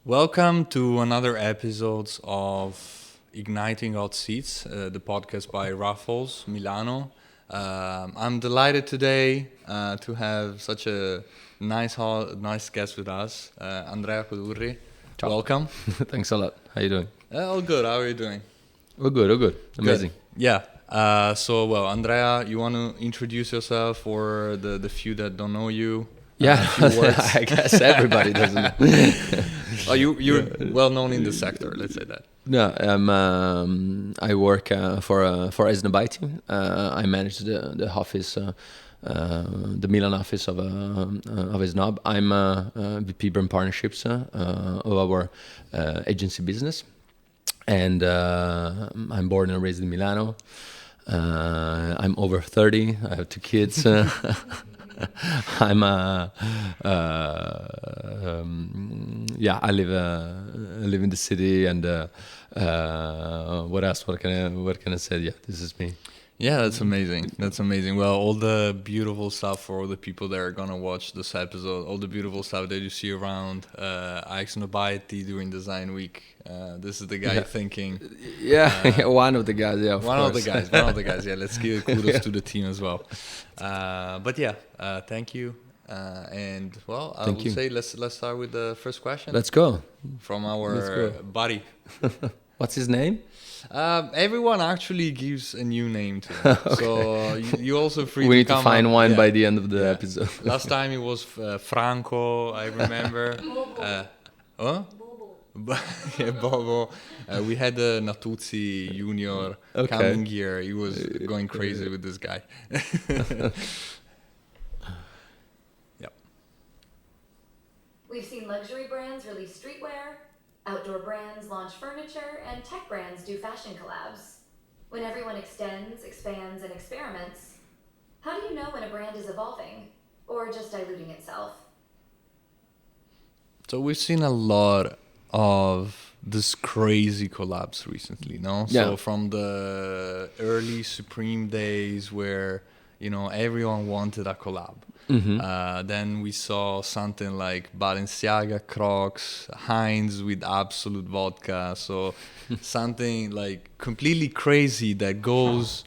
Welcome to another episode of Igniting Hot Seats, the podcast by Raffles Milano. I'm delighted today to have such a nice guest with us, Andrea Codurri. Ciao. Welcome. Thanks a lot. How you doing? All good. How are you doing? All good. Amazing. Good. Yeah. Andrea, you want to introduce yourself for the few that don't know you? Yeah, a few words. I guess everybody doesn't know. You're well known in the sector, let's say that. No, I work for Highsnobiety. I manage the office, the Milan office of Highsnob. I'm VP Brand Partnerships of our agency business, and I'm born and raised in Milano. I'm over 30. I have 2 kids. I live in the city, and what else? What can I say? Yeah, this is me. Yeah, that's amazing. That's amazing. Well, all the beautiful stuff for all the people that are gonna watch this episode, all the beautiful stuff that you see around Highsnobiety during Design Week. This is the guy thinking. Yeah, one of the guys. Yeah, one of the guys. Yeah, let's give kudos to the team as well. Thank you. And well, I would say let's start with the first question. Let's go. From our buddy. What's his name? Everyone actually gives a new name to him. Okay. So you also free. We need to find one by the end of the episode. Last time it was Franco, I remember. Bobo. We had Natuzzi Junior coming here. He was going crazy with this guy. Yep. We've seen luxury brands release streetwear, outdoor brands launch furniture, and tech brands do fashion collabs. When everyone extends, expands, and experiments, how do you know when a brand is evolving or just diluting itself? So we've seen a lot of this crazy collabs recently, no? Yeah. So from the early Supreme days where, everyone wanted a collab. Mm-hmm. Then we saw something like Balenciaga, Crocs, Heinz with Absolute Vodka. So something like completely crazy that goes,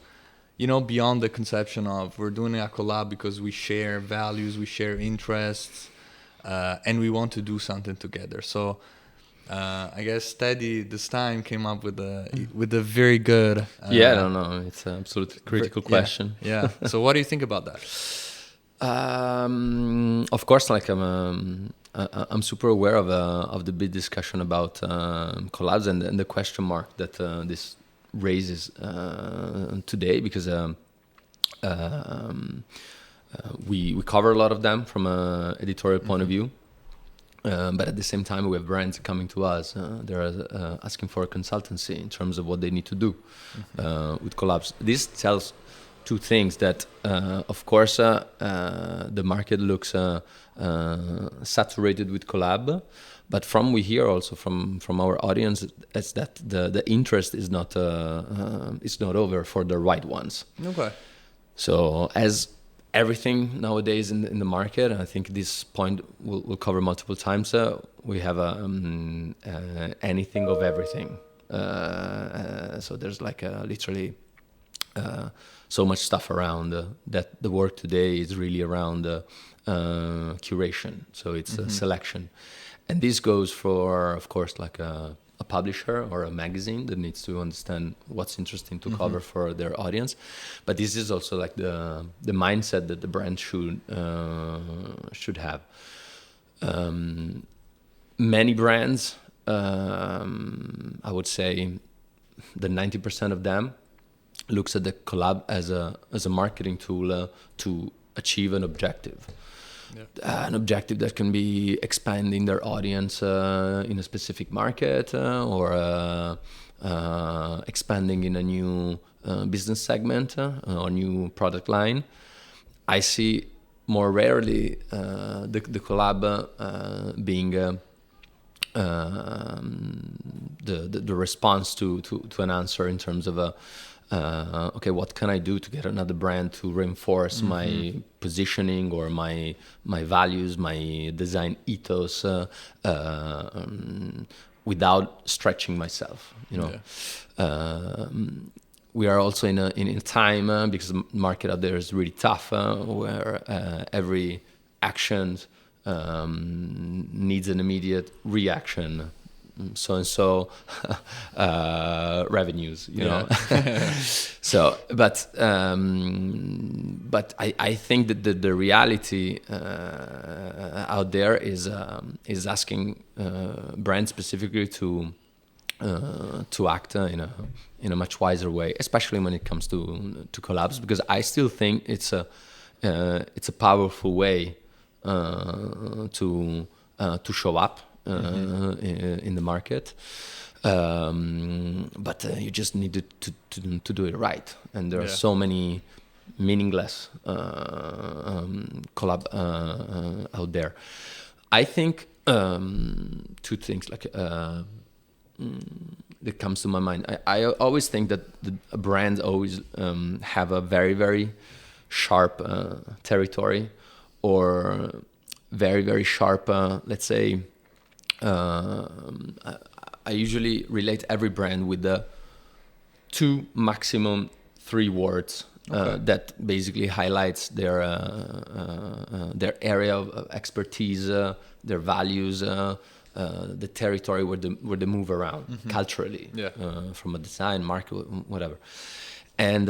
beyond the conception of we're doing a collab because we share values, we share interests, and we want to do something together. So I guess Teddy this time came up with a very good. It's an absolutely critical question. Yeah. So what do you think about that? Of course, I'm super aware of the big discussion about collabs and the question mark that this raises today, because we cover a lot of them from an editorial point of view, but at the same time we have brands coming to us. They're asking for a consultancy in terms of what they need to do with collabs. This tells 2 things: that of course the market looks saturated with collab, but we hear also from our audience is that the interest is not over for the right ones. Okay. So as everything nowadays in the market, and I think this point we'll cover multiple times, we have anything of everything. So there's literally so much stuff around that the work today is really around curation. So it's selection. And this goes for, of course, a publisher or a magazine that needs to understand what's interesting to cover for their audience. But this is also the mindset that the brand should have. Many brands, I would say that 90% of them looks at the collab as a marketing tool to achieve an objective. An objective that can be expanding their audience in a specific market, or expanding in a new business segment or new product line. I see more rarely the collab being the response to an answer in terms of okay, what can I do to get another brand to reinforce my positioning or my values, my design ethos, without stretching myself, you know. We are also in a time, because the market out there is really tough, where every action needs an immediate reaction. So and so revenues, you know. So, but I think that the reality out there is asking brands specifically to act in a much wiser way, especially when it comes to collabs, because I still think it's a powerful way to show up in the market, but you just need to do it right, and there are so many meaningless collab out there. I think two things like that comes to my mind. I always think that the brands always have a very, very sharp territory, or very, very sharp, let's say, I usually relate every brand with the 2, maximum 3 words that basically highlights their area of expertise, their values, the territory where they move around culturally, from a design, market, whatever. And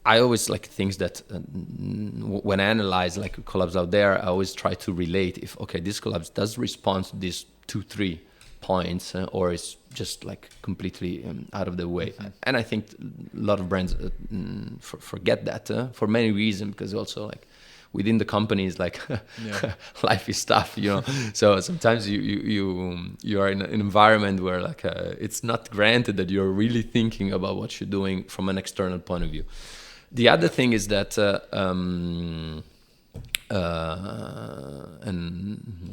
I always like things that when I analyze like collabs out there, I always try to relate if, okay, this collabs does respond to these 2-3 points, or it's just like completely out of the way. And I think a lot of brands forget that for many reasons, because also like within the companies, like life is tough, you know. So sometimes you are in an environment where like it's not granted that you're really thinking about what you're doing from an external point of view. The other thing is that and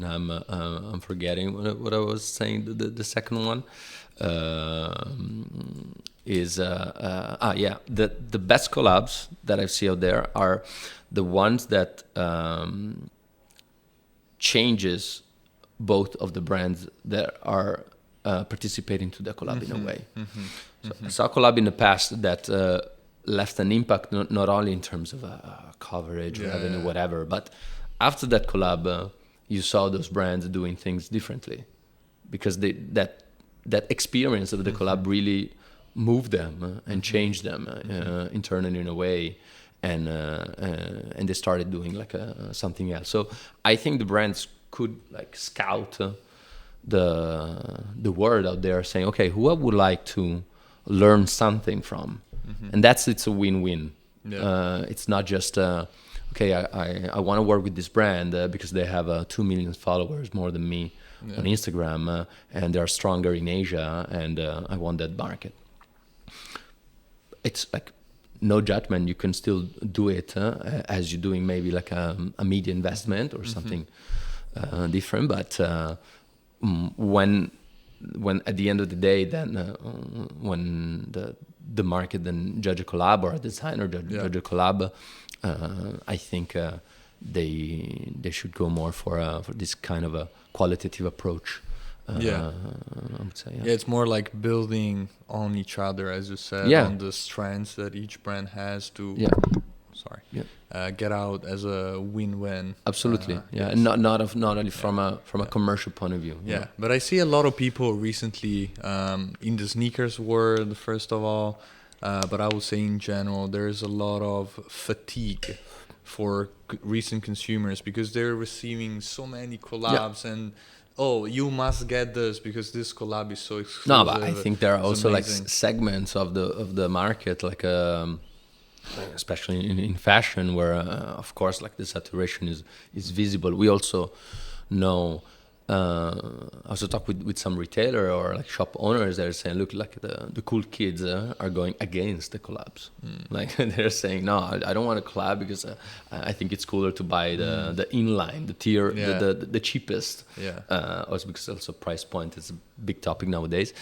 I'm forgetting what I was saying. The second one is the best collabs that I see out there are the ones that changes both of the brands that are participating to the collab in a way. So I saw a collab in the past that left an impact not only in terms of coverage, revenue, whatever, but after that collab, you saw those brands doing things differently, because that experience of the collab really moved them and changed them internally in a way, and they started doing like something else. So I think the brands could like scout the word out there, saying, okay, who I would like to learn something from, and it's a win-win. It's not just okay, I want to work with this brand because they have 2 million followers more than me on Instagram, and they're stronger in Asia, and I want that market. It's like no judgment. You can still do it as you're doing maybe like a media investment or something different. But when at the end of the day, then when the market then judge a collab, or a designer judge a collab, I think they should go more for this kind of a qualitative approach. I would say, it's more like building on each other, as you said, on the strengths that each brand has to get out as a win-win. Absolutely, and not only from a commercial point of view. But I see a lot of people recently in the sneakers world, first of all, but I would say in general, there's a lot of fatigue for recent consumers, because they're receiving so many collabs and you must get this because this collab is so exclusive. No, but I think there are also amazing. Like segments of the market, like especially in fashion, where of course like the saturation is visible. We also know I also talk with some retailer or like shop owners. They're saying, look, like the cool kids are going against the collabs. Like they're saying, no, I don't want a collab because I think it's cooler to buy the inline, the tier, the cheapest. Also because also price point is a big topic nowadays.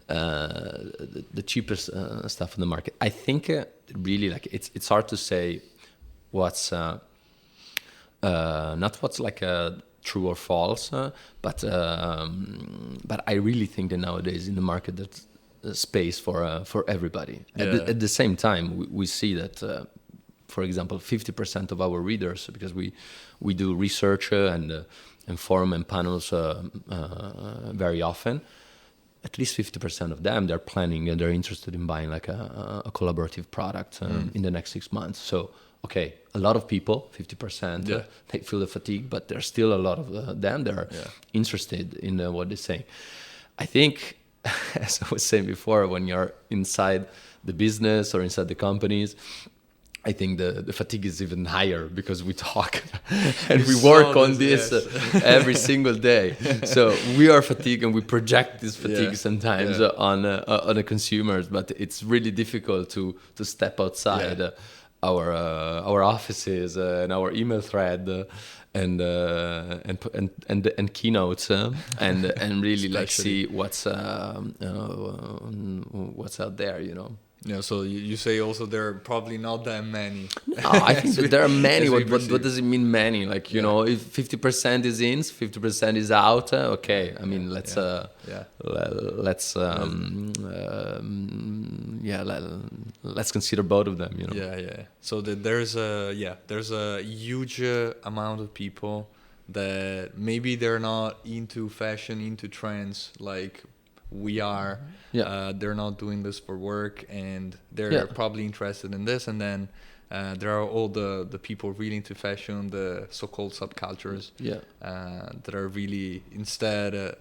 The cheapest stuff on the market. I think really like it's hard to say what's not what's like true or false, but I really think that nowadays in the market there's space for everybody. At the same time, we see that, for example, 50% of our readers, because we do research and forum and panels very often. At least 50% of them, they're planning and they're interested in buying like a collaborative product in the next 6 months. So, okay, a lot of people, 50%, they feel the fatigue, but there's still a lot of them that are interested in what they're saying. I think, as I was saying before, when you're inside the business or inside the companies, I think the fatigue is even higher because we talk and we work on this every single day. So we are fatigued and we project this fatigue sometimes on the consumers, but it's really difficult to step outside our offices and our email thread and keynotes and really like see what's out there, you know. Yeah, so you say also there are probably not that many. No, I think that there are many. What does it mean many? Like, you know, if 50% is in, 50% is out, okay. I mean, let's consider both of them, you know. Yeah. So there's a huge amount of people that maybe they're not into fashion, into trends like we are. They're not doing this for work and they're probably interested in this, and then there are all the people really into fashion, the so-called subcultures that are really instead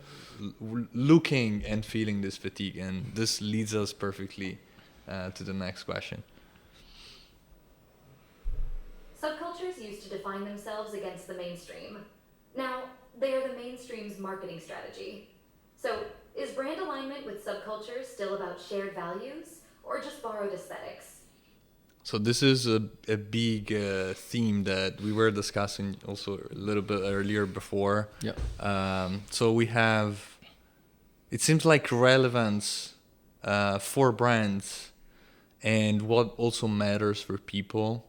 looking and feeling this fatigue. And this leads us perfectly to the next question. Subcultures used to define themselves against the mainstream. Now, they are the mainstream's marketing strategy. So, is brand alignment with subcultures still about shared values or just borrowed aesthetics? So this is a big theme that we were discussing also a little bit earlier before. So we have, it seems like relevance for brands and what also matters for people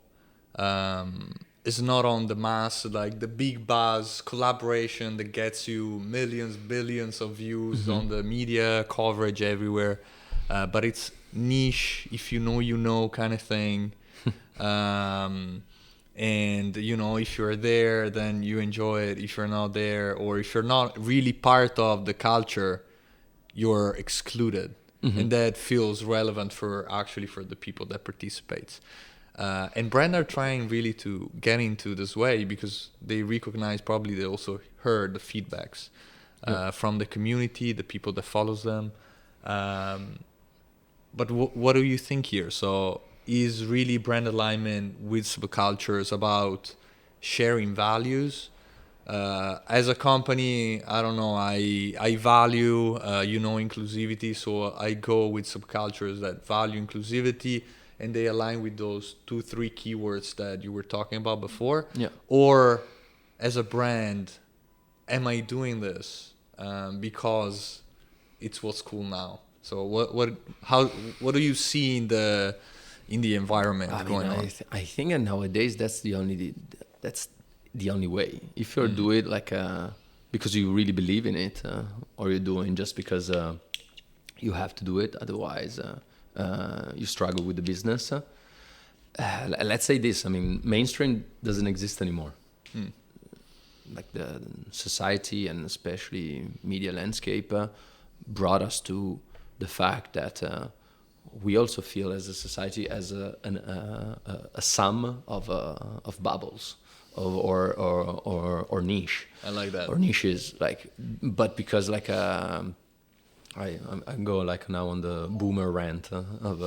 is not on the mass, like the big buzz collaboration that gets you millions, billions of views on the media coverage everywhere, but it's niche, if you know kind of thing. And you know, if you're there, then you enjoy it. If you're not there, or if you're not really part of the culture, you're excluded. And that feels relevant for the people that participates. And brands are trying really to get into this way because they recognize, probably they also heard the feedbacks from the community, the people that follows them. But what do you think here? So is really brand alignment with subcultures about sharing values? As a company, I don't know, I value, inclusivity. So I go with subcultures that value inclusivity, and they align with those 2-3 keywords that you were talking about before. Or as a brand, am I doing this because it's what's cool now? So what do you see in the environment going on? I think nowadays that's the only way. If you do it like because you really believe in it, or you're doing just because you have to do it, otherwise you struggle with the business. Let's say this, I mean, mainstream doesn't exist anymore. Like the society and especially media landscape brought us to the fact that we also feel as a society as a sum of bubbles or niche. I like that. Or niches, like, but because like I go like now on the boomer rant of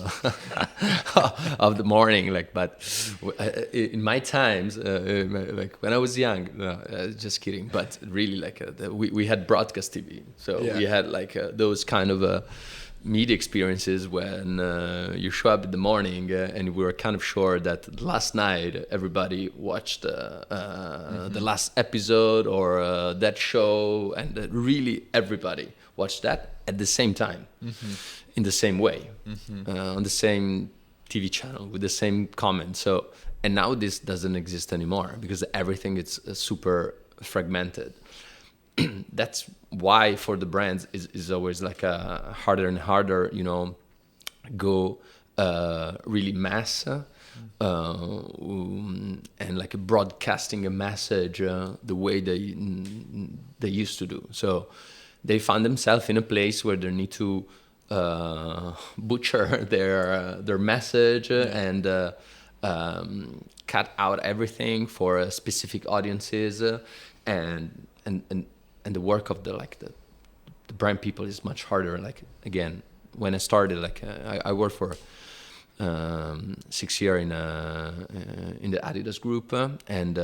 the morning, like, but in my times, like when I was young, no, just kidding, but really like we had broadcast TV, so we had like those kind of media experiences when you show up in the morning and we were kind of sure that last night everybody watched the last episode or that show, and really everybody watched that at the same time, in the same way, on the same TV channel with the same comment. So, and now this doesn't exist anymore because everything is super fragmented. That's why for the brands is always like harder and harder, you know, go really mass and like broadcasting a message the way they used to do. So they found themselves in a place where they need to butcher their message and cut out everything for specific audiences, and the work of the brand people is much harder. Like again, when I started, like I worked for 6 years in the Adidas group, and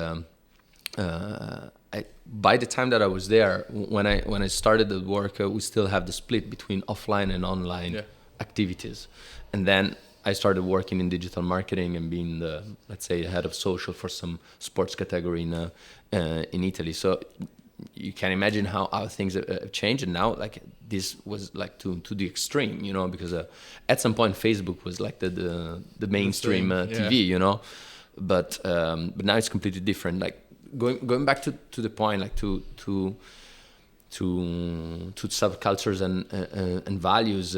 by the time that I was there, when I started the work, we still have the split between offline and online activities, and then I started working in digital marketing and being the, let's say, head of social for some sports category in Italy. So you can imagine how things have changed, and now like this was like to the extreme, you know, because at some point Facebook was like the mainstream TV, you know, but now it's completely different. Like going back to the point, like to subcultures and values.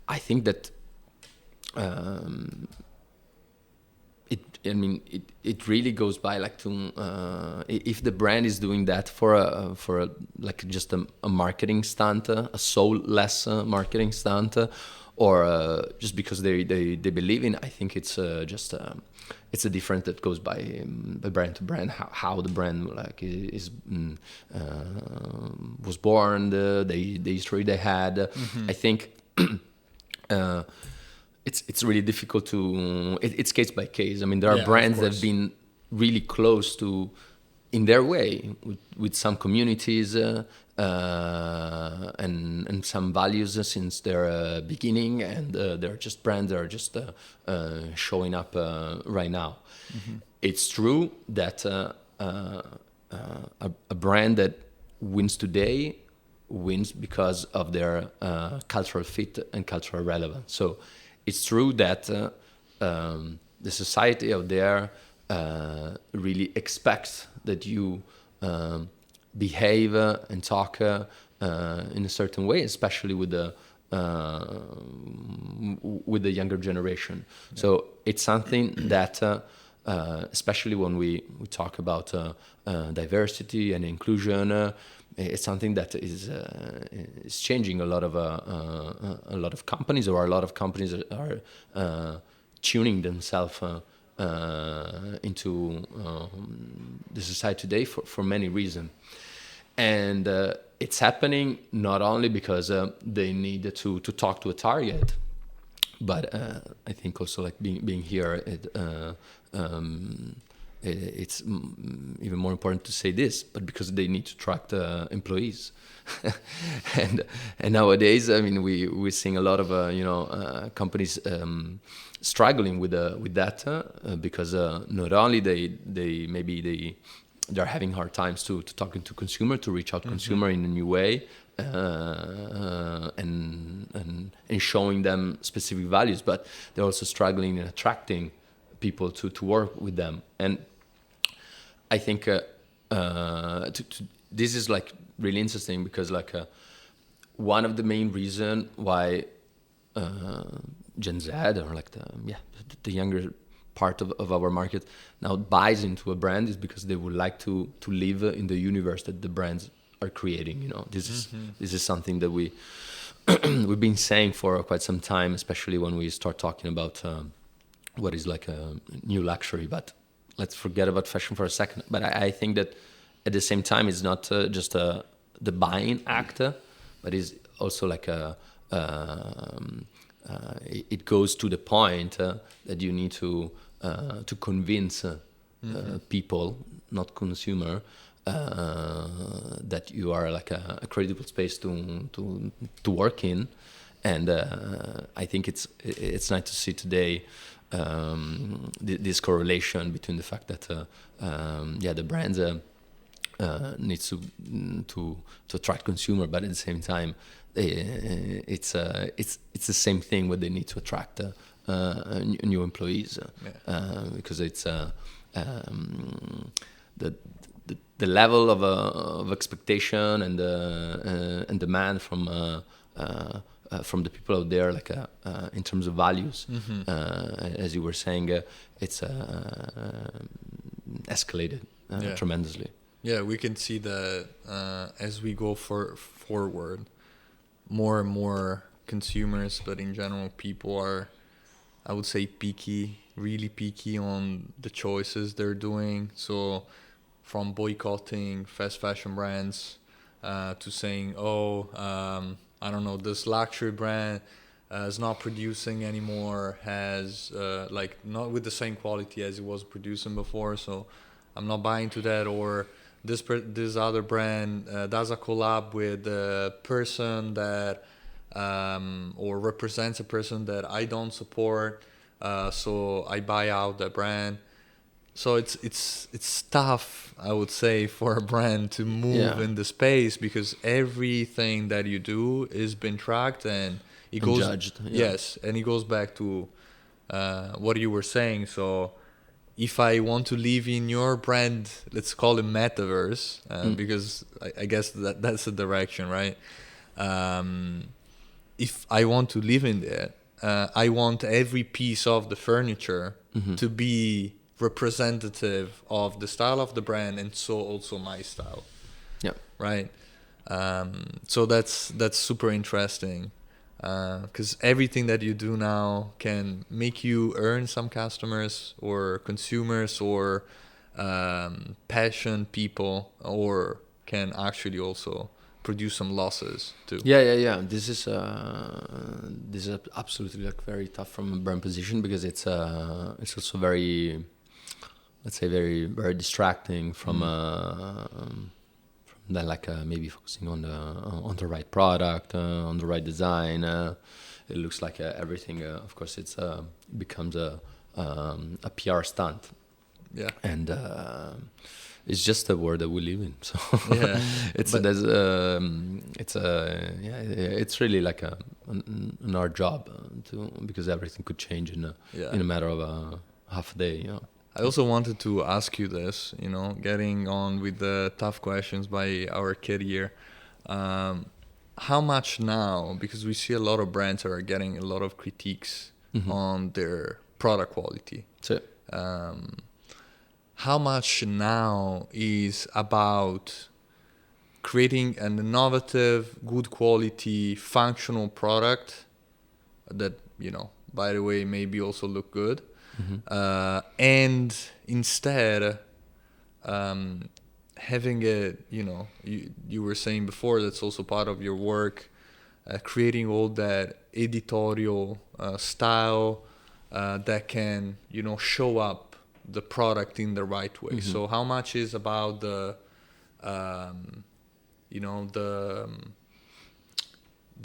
I think that it really goes by like to if the brand is doing that for a like just a marketing stunt, a soulless marketing stunt, or just because they believe in. I think it's just it's a difference that goes by brand to brand, how the brand like is was born, the history they had. I think it's really difficult to. It's case by case. I mean, there are brands that have been really close to, in their way, with some communities and some values since their beginning, and they're just brands that are just showing up right now. It's true that a brand that wins today wins because of their cultural fit and cultural relevance. So it's true that the society out there really expects that you behave and talk in a certain way, especially with the younger generation. So it's something that, especially when we talk about diversity and inclusion, it's something that is changing a lot of companies, or a lot of companies are tuning themselves into the society today for many reasons. And it's happening not only because they need to talk to a target, but I think also like being here, it's even more important to say this, but because they need to attract employees. and nowadays, I mean, we're seeing a lot of companies struggling with that because not only they're having hard times to talking to consumer, to reach out consumer in a new way, and showing them specific values, but they're also struggling in attracting people to work with them. And I think this is like really interesting because like one of the main reason why Gen Z, or like the younger part of our market now buys into a brand is because they would like to live in the universe that the brands are creating. You know, this is something that we've been saying for quite some time, especially when we start talking about what is like a new luxury. But let's forget about fashion for a second. But I think that at the same time, it's not just the buying act, but is also like it goes to the point that you need to convince people, not consumer, that you are like a credible space to work in. And I think it's nice to see today this correlation between the fact that the brands needs to attract consumer, but at the same time it's the same thing where they need to attract new employees because it's the level of expectation and demand from the people out there, like in terms of values, as you were saying, it's escalated tremendously. Yeah, we can see that as we go forward, more and more consumers, but in general, people are, I would say, really picky on the choices they're doing. So from boycotting fast fashion brands to saying, I don't know, this luxury brand is not producing anymore, has not with the same quality as it was producing before, so I'm not buying to that. Or this other brand does a collab with a person that or represents a person that I don't support, so I buy out that brand. So it's tough, I would say, for a brand to move in the space, because everything that you do is being tracked and it goes judged. Yes, and it goes back to what you were saying. So if I want to live in your brand, let's call it metaverse, because I guess that's the direction, right? If I want to live in there, I want every piece of the furniture to be representative of the style of the brand, and so also my style. Yeah. Right. So that's super interesting, because everything that you do now can make you earn some customers or consumers or passion people, or can actually also produce some losses too. Yeah. This is absolutely like very tough from a brand position, because it's also very, let's say, very, very distracting from then maybe focusing on the right product, on the right design. It looks like everything. Of course, it's becomes a PR stunt. Yeah. And it's just the world that we live in. So Yeah. It's really like an art job because everything could change in a matter of half a day. I also wanted to ask you this, getting on with the tough questions by our kid here. How much now, because we see a lot of brands are getting a lot of critiques on their product quality. So, how much now is about creating an innovative, good quality, functional product that, by the way, maybe also look good. And instead, having it, you were saying before, that's also part of your work, creating all that editorial style that can, show up the product in the right way. So how much is about the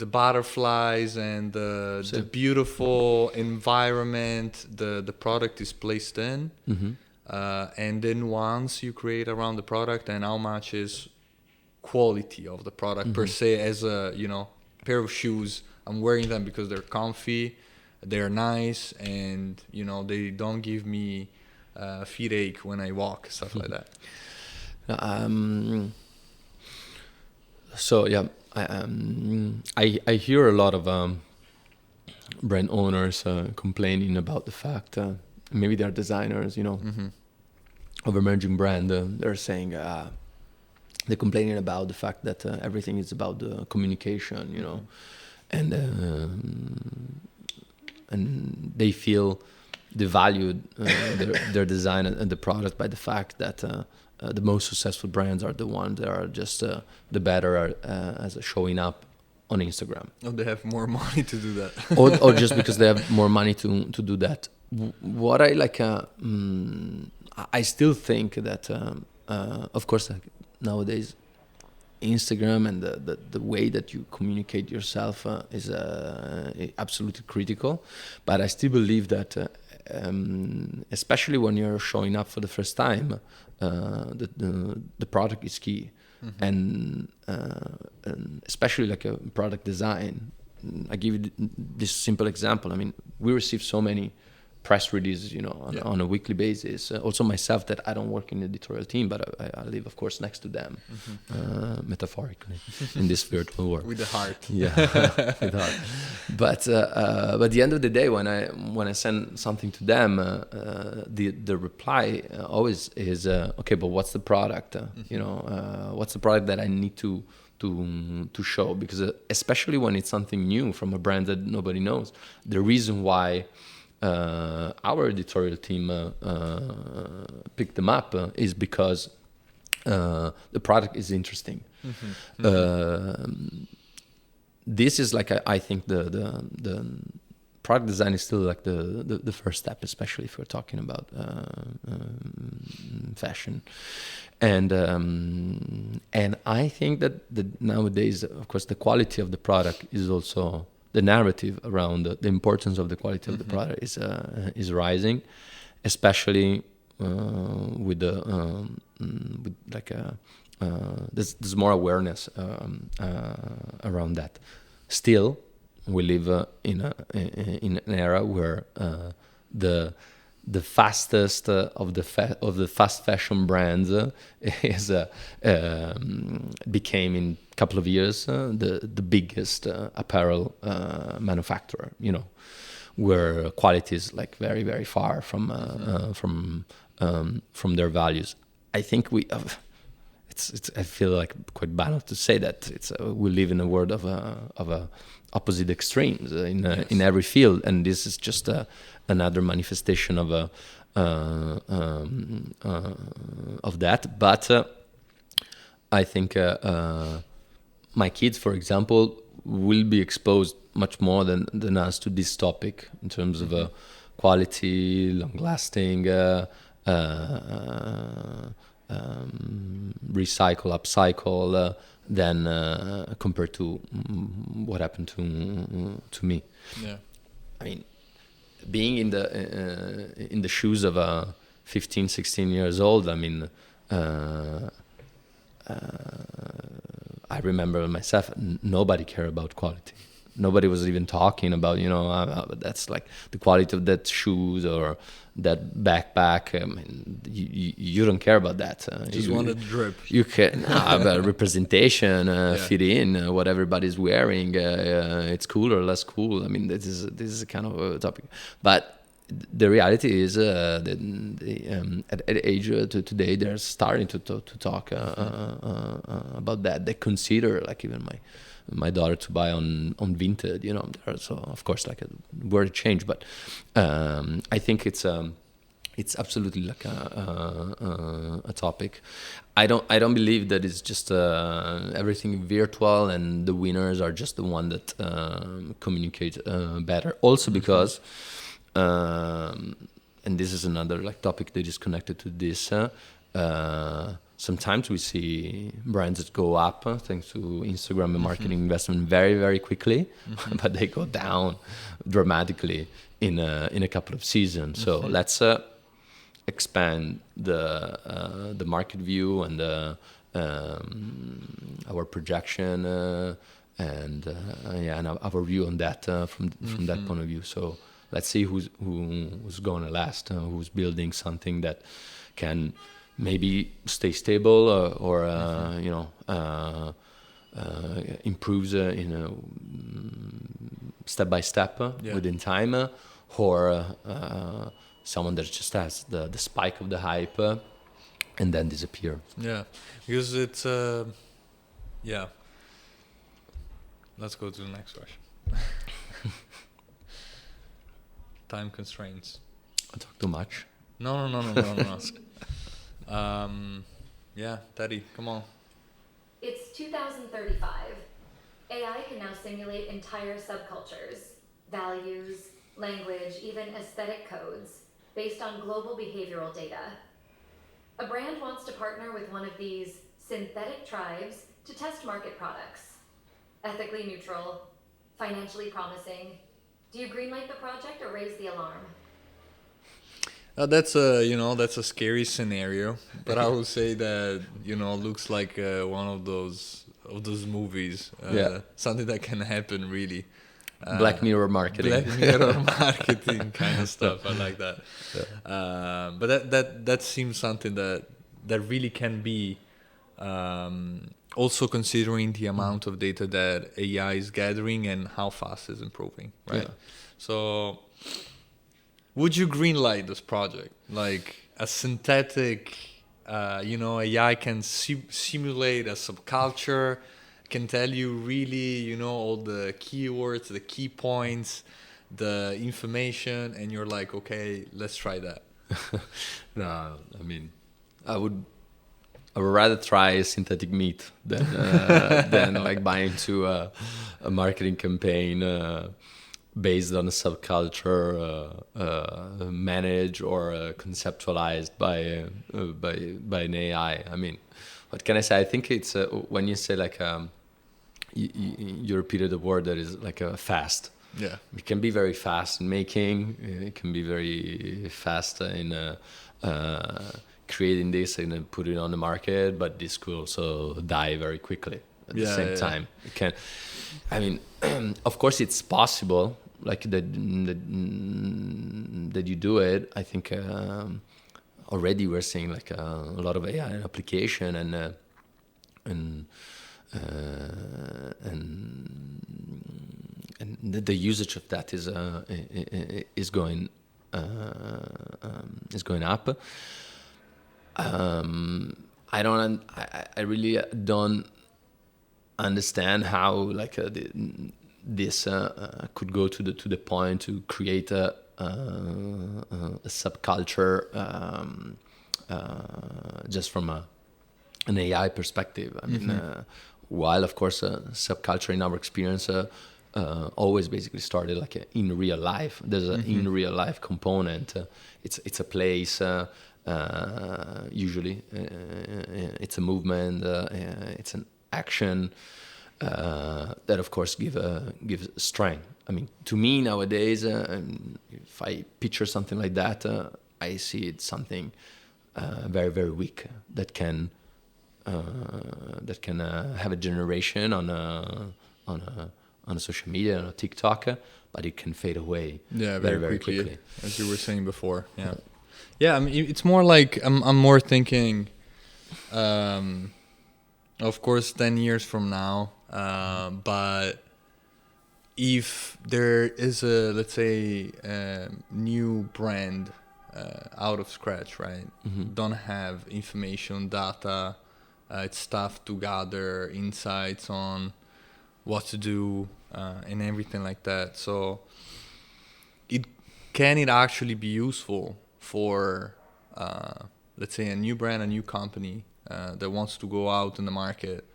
butterflies and the beautiful environment the product is placed in, and then once you create around the product, and how much is quality of the product per se, as a pair of shoes, I'm wearing them because they're comfy, they're nice, and they don't give me feet ache when I walk, stuff like that. So yeah, I hear a lot of brand owners complaining about the fact, maybe they're designers, of emerging brand. They're saying they're complaining about the fact that everything is about the communication, and they feel devalued their design and the product by the fact that the most successful brands are the ones that are just the better as showing up on Instagram. Oh, they have more money to do that. or just because they have more money to do that. What I like, I still think that, of course, like nowadays, Instagram and the way that you communicate yourself is absolutely critical. But I still believe that, especially when you're showing up for the first time, the product is key. And especially like a product design. I give you this simple example. I mean, we receive so many press releases, on a weekly basis. Also myself, that I don't work in the editorial team, but I live, of course, next to them, metaphorically, in this virtual world. With the heart. Yeah, with the heart. But at the end of the day, when I send something to them, the reply always is, okay, but what's the product? What's the product that I need to show? Because especially when it's something new from a brand that nobody knows, the reason why our editorial team picked them up is because the product is interesting. This is like I think the product design is still like the first step, especially if we're talking about fashion. And I think that nowadays, of course, the quality of the product is also, the narrative around the importance of the quality of the product is rising, especially with there's more awareness around that. Still, we live in an era where the fastest of the fast fashion brands is became in a couple of years the biggest apparel manufacturer. Where quality is like very, very far from their values. I think I feel like quite banal to say that we live in a world of opposite extremes in every field, and this is just another manifestation of that. But I think my kids, for example, will be exposed much more than us to this topic in terms of quality, long-lasting, recycle, upcycle, than compared to what happened to me. Yeah, I mean, being in the shoes of 15, 16 years old, I mean, I remember myself, nobody cared about quality. Nobody was even talking about, that's like the quality of that shoes or that backpack. I mean, you don't care about that. Just wanted to drip. You can about representation, fit in what everybody's wearing. It's cool or less cool. I mean, this is a kind of a topic. But the reality is that at age today, they're starting to talk about that. They consider, like, even my daughter to buy on Vinted, so of course like a word change, but I think it's absolutely like a topic. I don't believe that it's just everything virtual and the winners are just the one that communicate better. Also because and this is another like topic that is connected to this. Sometimes we see brands that go up thanks to Instagram and marketing investment very, very quickly, but they go down dramatically in a couple of seasons. So let's expand the market view and our projection and our view on that from that point of view. So let's see who's going to last, who's building something that can maybe stay stable or improves step by step within time, or someone that just has the spike of the hype and then disappear. Yeah, because it's Let's go to the next question. Time constraints. I talk too much. No. Yeah, Teddy, come on. It's 2035. AI can now simulate entire subcultures, values, language, even aesthetic codes, based on global behavioral data. A brand wants to partner with one of these synthetic tribes to test market products. Ethically neutral, financially promising. Do you greenlight the project or raise the alarm? That's a scary scenario, but I would say that looks like one of those movies. Something that can happen really. Black Mirror marketing. Black Mirror marketing kind of stuff. I like that. But that seems something that really can be. Also considering the amount of data that AI is gathering and how fast it's improving, right? Yeah. So, would you greenlight this project? Like a synthetic, AI can simulate a subculture, can tell you really, all the keywords, the key points, the information, and you're like, okay, let's try that. No, I mean, I would rather try synthetic meat than like buy into a marketing campaign based on a subculture managed or conceptualized by an AI. I mean, what can I say? I think it's when you say like you repeated a word that is like a fast. Yeah, it can be very fast in making. It can be very fast in creating this and then put it on the market, but this could also die very quickly at the same time. It can. I mean, of course, it's possible. Like that you do it. I think already we're seeing like a lot of AI application and the usage of that is going up. I really don't understand how like this could go to the point to create a subculture just from an AI perspective. I mean, while of course subculture in our experience always basically started like in real life. There's an in real life component. It's a place. Usually, it's a movement. It's an action. That of course gives strength. I mean, to me nowadays, if I picture something like that, I see it something very very weak that can have a generation on a social media, on a TikTok, but it can fade away. Yeah, very quickly, as you were saying before. Yeah. I mean, it's more like I'm more thinking. Of course, 10 years from now. But if there is a, let's say, new brand out of scratch, right? Don't have information, data, it's tough to gather insights on what to do and everything like that. So can it actually be useful for, let's say, a new brand, a new company that wants to go out in the market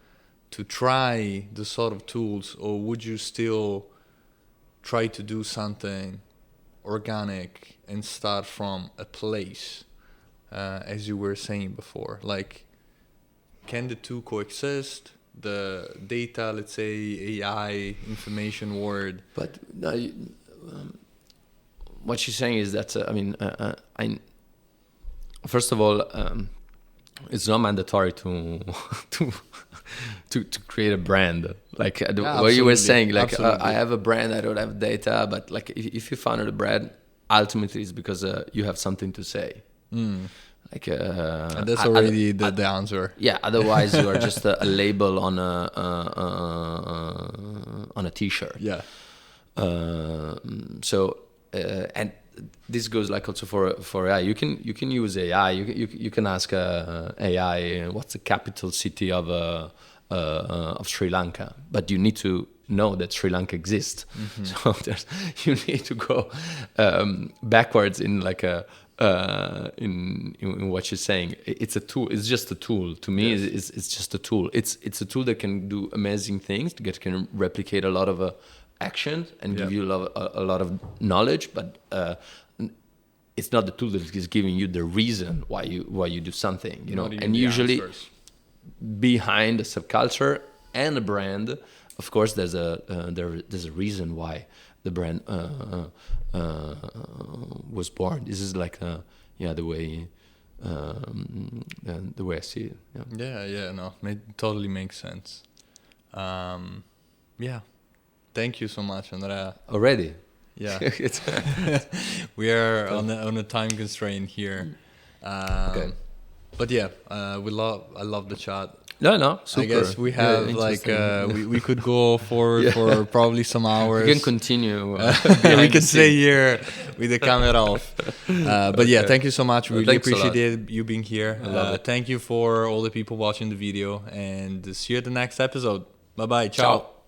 to try the sort of tools, or would you still try to do something organic and start from a place, as you were saying before? Like, can the two coexist? The data, let's say, AI, information world. But what she's saying is that, first of all, it's not mandatory to create a brand. Like what you were saying, like I have a brand, I don't have data, but like if you founded a brand, ultimately it's because you have something to say. Like and that's already the answer. Yeah. Otherwise, you are just a label on a T-shirt. Yeah. So and this goes like also for AI. You can use AI. You can ask AI what's the capital city of Sri Lanka, but you need to know that Sri Lanka exists. So you need to go backwards in like a in what you're saying. It's a tool. It's just a tool. To me, Yes. it's just a tool. It's a tool that can do amazing things. That can replicate a lot of actions and give you a lot of knowledge. But it's not the tool that is giving you the reason why you do something. You know, and usually behind a subculture and a brand, of course, there's a reason why the brand was born. This is like the way I see it. No, it totally makes sense. Thank you so much, Andrea. Already. Yeah. We are on a time constraint here. Okay. But I love the chat. No, super. I guess we have we could go forward for probably some hours. We can continue. We can stay here with the camera off. But thank you so much. We really appreciate you being here. Thank you for all the people watching the video, and see you at the next episode. Bye bye. Ciao.